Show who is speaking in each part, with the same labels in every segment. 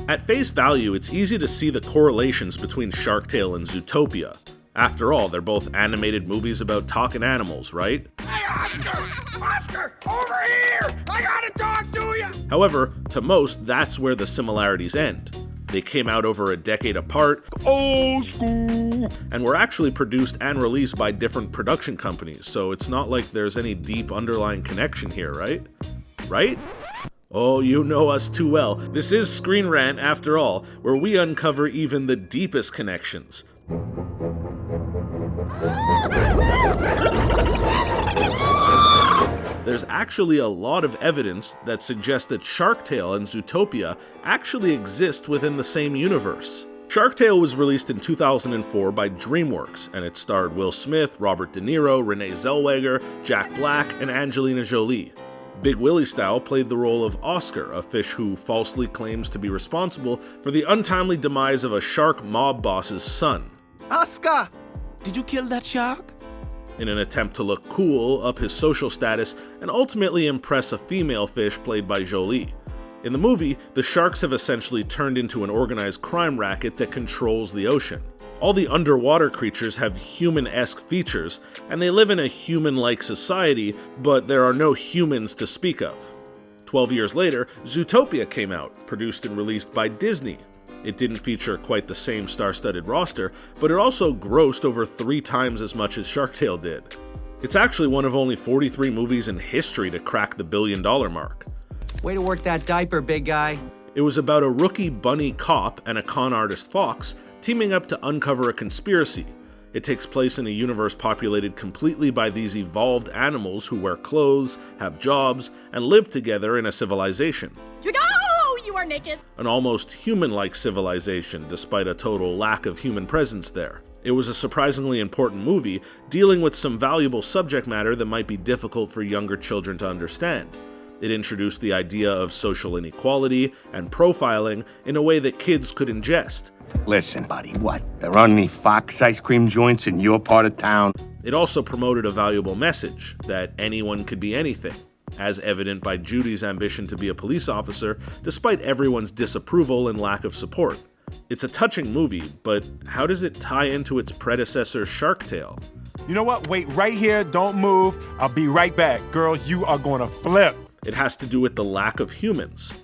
Speaker 1: At face value, it's easy to see the correlations between Shark Tale and Zootopia. After all, they're both animated movies about talking animals, right?
Speaker 2: Hey, Oscar! Oscar, over here! I gotta talk to you!
Speaker 1: However, to most, that's where the similarities end. They came out over a decade apart,
Speaker 2: Old school!
Speaker 1: and were actually produced and released by different production companies, so it's not like there's any deep underlying connection here, right? Right? Oh, you know us too well. This is ScreenRant, after all, where we uncover even the deepest connections. There's actually a lot of evidence that suggests that Shark Tale and Zootopia actually exist within the same universe. Shark Tale was released in 2004 by DreamWorks, and it starred Will Smith, Robert De Niro, Renee Zellweger, Jack Black, and Angelina Jolie. Big Willie Style played the role of Oscar, a fish who falsely claims to be responsible for the untimely demise of a shark mob boss's son.
Speaker 3: Oscar, did you kill that shark?
Speaker 1: In an attempt to look cool, up his social status, and ultimately impress a female fish played by Jolie. In the movie, the sharks have essentially turned into an organized crime racket that controls the ocean. All the underwater creatures have human-esque features, and they live in a human-like society, but there are no humans to speak of. 12 years later, Zootopia came out, produced and released by Disney. It didn't feature quite the same star-studded roster, but it also grossed over 3 times as much as Shark Tale did. It's actually one of only 43 movies in history to crack the billion-dollar mark.
Speaker 4: Way to work that diaper, big guy.
Speaker 1: It was about a rookie bunny cop and a con artist fox teaming up to uncover a conspiracy. It takes place in a universe populated completely by these evolved animals who wear clothes, have jobs, and live together in a civilization.
Speaker 5: Trudeau, you are naked.
Speaker 1: An almost human-like civilization, despite a total lack of human presence there. It was a surprisingly important movie, dealing with some valuable subject matter that might be difficult for younger children to understand. It introduced the idea of social inequality and profiling in a way that kids could ingest.
Speaker 6: Listen, buddy, what? There aren't any Fox ice cream joints in your part of town?
Speaker 1: It also promoted a valuable message, that anyone could be anything, as evident by Judy's ambition to be a police officer, despite everyone's disapproval and lack of support. It's a touching movie, but how does it tie into its predecessor, Shark Tale?
Speaker 2: You know what? Wait right here. Don't move. I'll be right back. Girl, you are gonna flip.
Speaker 1: It has to do with the lack of humans.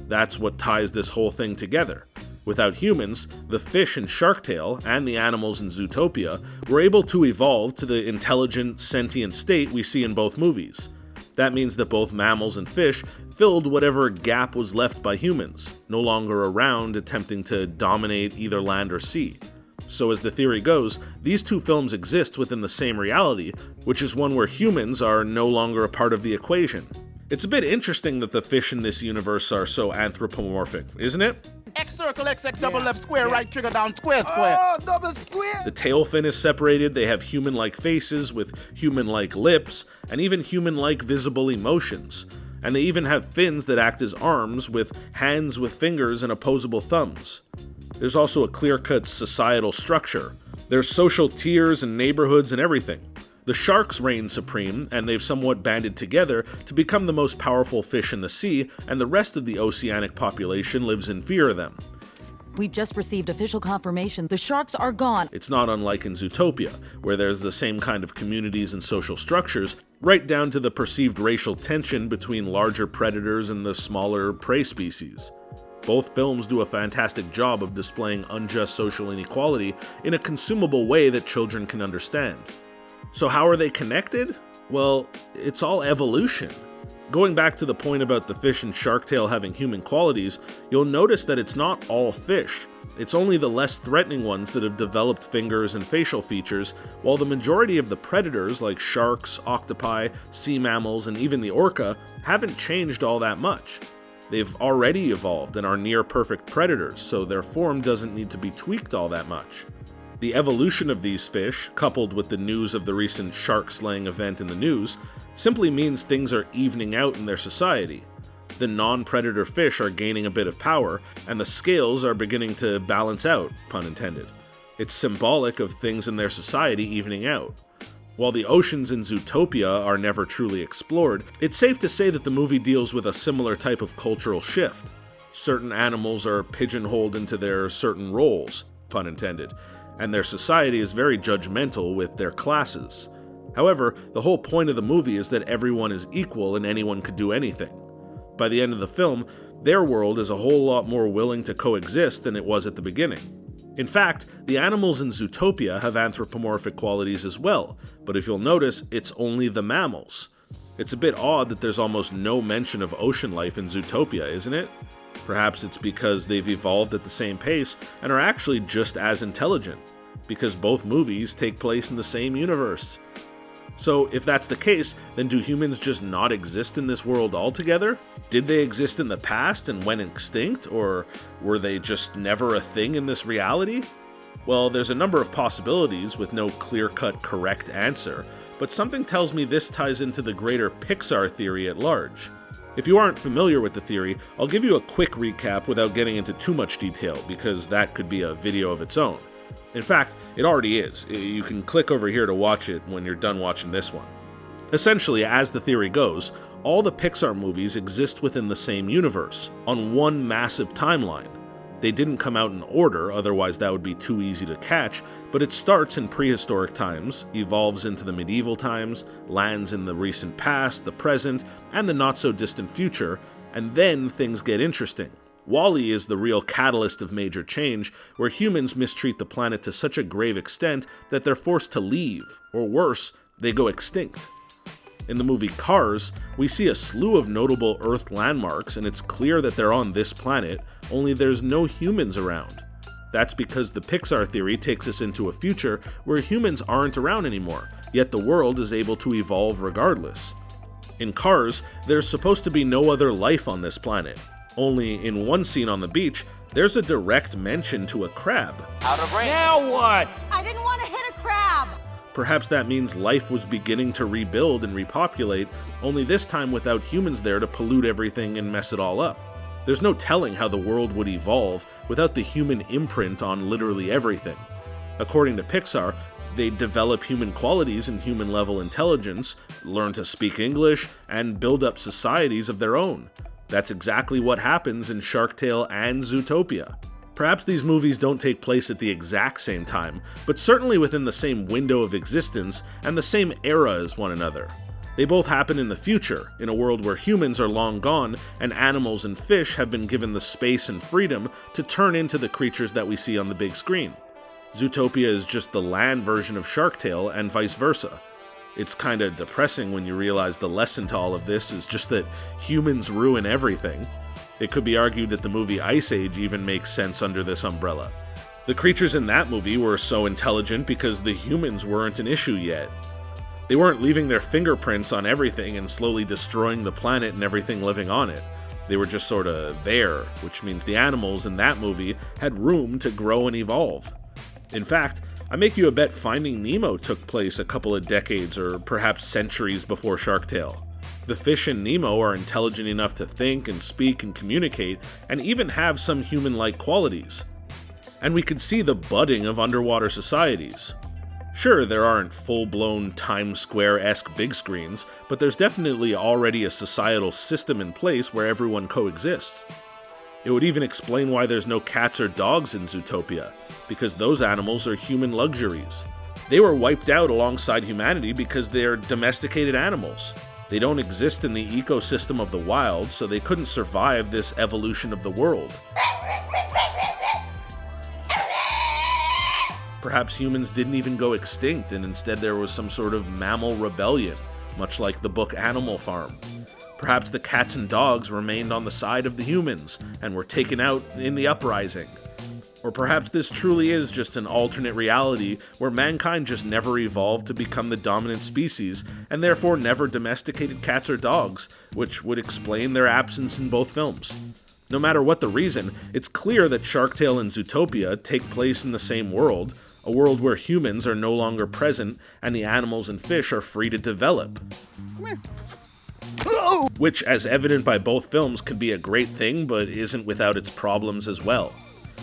Speaker 1: That's what ties this whole thing together. Without humans, the fish in Shark Tale and the animals in Zootopia were able to evolve to the intelligent, sentient state we see in both movies. That means that both mammals and fish filled whatever gap was left by humans, no longer around attempting to dominate either land or sea. So as the theory goes, these two films exist within the same reality, which is one where humans are no longer a part of the equation. It's a bit interesting that the fish in this universe are so anthropomorphic, isn't it?
Speaker 3: X circle, X, double left square, right trigger down, square, square.
Speaker 2: Oh, double square.
Speaker 1: The tail fin is separated, they have human-like faces with human-like lips, and even human-like visible emotions. And they even have fins that act as arms, with hands with fingers and opposable thumbs. There's also a clear-cut societal structure. There's social tiers and neighborhoods and everything. The sharks reign supreme, and they've somewhat banded together to become the most powerful fish in the sea, and the rest of the oceanic population lives in fear of them.
Speaker 7: We've just received official confirmation the sharks are gone.
Speaker 1: It's not unlike in Zootopia, where there's the same kind of communities and social structures, right down to the perceived racial tension between larger predators and the smaller prey species. Both films do a fantastic job of displaying unjust social inequality in a consumable way that children can understand. So how are they connected? Well, it's all evolution. Going back to the point about the fish in Shark Tale having human qualities, you'll notice that it's not all fish. It's only the less threatening ones that have developed fingers and facial features, while the majority of the predators like sharks, octopi, sea mammals, and even the orca haven't changed all that much. They've already evolved and are near perfect predators, so their form doesn't need to be tweaked all that much. The evolution of these fish, coupled with the news of the recent shark slaying event in the news, simply means things are evening out in their society. The non-predator fish are gaining a bit of power, and the scales are beginning to balance out, pun intended. It's symbolic of things in their society evening out. While the oceans in Zootopia are never truly explored, it's safe to say that the movie deals with a similar type of cultural shift. Certain animals are pigeonholed into their certain roles, pun intended, and their society is very judgmental with their classes. However, the whole point of the movie is that everyone is equal and anyone could do anything. By the end of the film, their world is a whole lot more willing to coexist than it was at the beginning. In fact, the animals in Zootopia have anthropomorphic qualities as well, but if you'll notice, it's only the mammals. It's a bit odd that there's almost no mention of ocean life in Zootopia, isn't it? Perhaps it's because they've evolved at the same pace and are actually just as intelligent, because both movies take place in the same universe. So if that's the case, then do humans just not exist in this world altogether? Did they exist in the past and went extinct, or were they just never a thing in this reality? Well, there's a number of possibilities with no clear-cut correct answer, but something tells me this ties into the greater Pixar theory at large. If you aren't familiar with the theory, I'll give you a quick recap without getting into too much detail, because that could be a video of its own. In fact, it already is. You can click over here to watch it when you're done watching this one. Essentially, as the theory goes, all the Pixar movies exist within the same universe, on one massive timeline. They didn't come out in order, otherwise that would be too easy to catch, but it starts in prehistoric times, evolves into the medieval times, lands in the recent past, the present, and the not-so-distant future, and then things get interesting. WALL-E is the real catalyst of major change, where humans mistreat the planet to such a grave extent that they're forced to leave, or worse, they go extinct. In the movie Cars, we see a slew of notable Earth landmarks, and it's clear that they're on this planet, only there's no humans around. That's because the Pixar theory takes us into a future where humans aren't around anymore, yet the world is able to evolve regardless. In Cars, there's supposed to be no other life on this planet. Only in one scene on the beach, there's a direct mention to a crab.
Speaker 6: Now what?
Speaker 5: I didn't want to hit a crab.
Speaker 1: Perhaps that means life was beginning to rebuild and repopulate, only this time without humans there to pollute everything and mess it all up. There's no telling how the world would evolve without the human imprint on literally everything. According to Pixar, they'd develop human qualities and human-level intelligence, learn to speak English, and build up societies of their own. That's exactly what happens in Shark Tale and Zootopia. Perhaps these movies don't take place at the exact same time, but certainly within the same window of existence and the same era as one another. They both happen in the future, in a world where humans are long gone and animals and fish have been given the space and freedom to turn into the creatures that we see on the big screen. Zootopia is just the land version of Shark Tale and vice versa. It's kinda depressing when you realize the lesson to all of this is just that humans ruin everything. It could be argued that the movie Ice Age even makes sense under this umbrella. The creatures in that movie were so intelligent because the humans weren't an issue yet. They weren't leaving their fingerprints on everything and slowly destroying the planet and everything living on it. They were just sorta there, which means the animals in that movie had room to grow and evolve. In fact, I make you a bet Finding Nemo took place a couple of decades or perhaps centuries before Shark Tale. The fish in Nemo are intelligent enough to think and speak and communicate, and even have some human-like qualities. And we could see the budding of underwater societies. Sure, there aren't full-blown Times Square-esque big screens, but there's definitely already a societal system in place where everyone coexists. It would even explain why there's no cats or dogs in Zootopia, because those animals are human luxuries. They were wiped out alongside humanity because they're domesticated animals. They don't exist in the ecosystem of the wild, so they couldn't survive this evolution of the world. Perhaps humans didn't even go extinct, and instead there was some sort of mammal rebellion, much like the book Animal Farm. Perhaps the cats and dogs remained on the side of the humans and were taken out in the uprising. Or perhaps this truly is just an alternate reality where mankind just never evolved to become the dominant species and therefore never domesticated cats or dogs, which would explain their absence in both films. No matter what the reason, it's clear that Shark Tale and Zootopia take place in the same world, a world where humans are no longer present and the animals and fish are free to develop. Which, as evident by both films, could be a great thing, but isn't without its problems as well.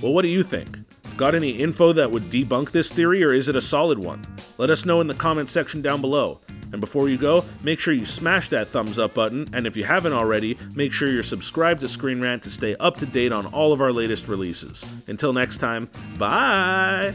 Speaker 1: Well, what do you think? Got any info that would debunk this theory, or is it a solid one? Let us know in the comment section down below. And before you go, make sure you smash that thumbs up button, and if you haven't already, make sure you're subscribed to ScreenRant to stay up to date on all of our latest releases. Until next time, bye!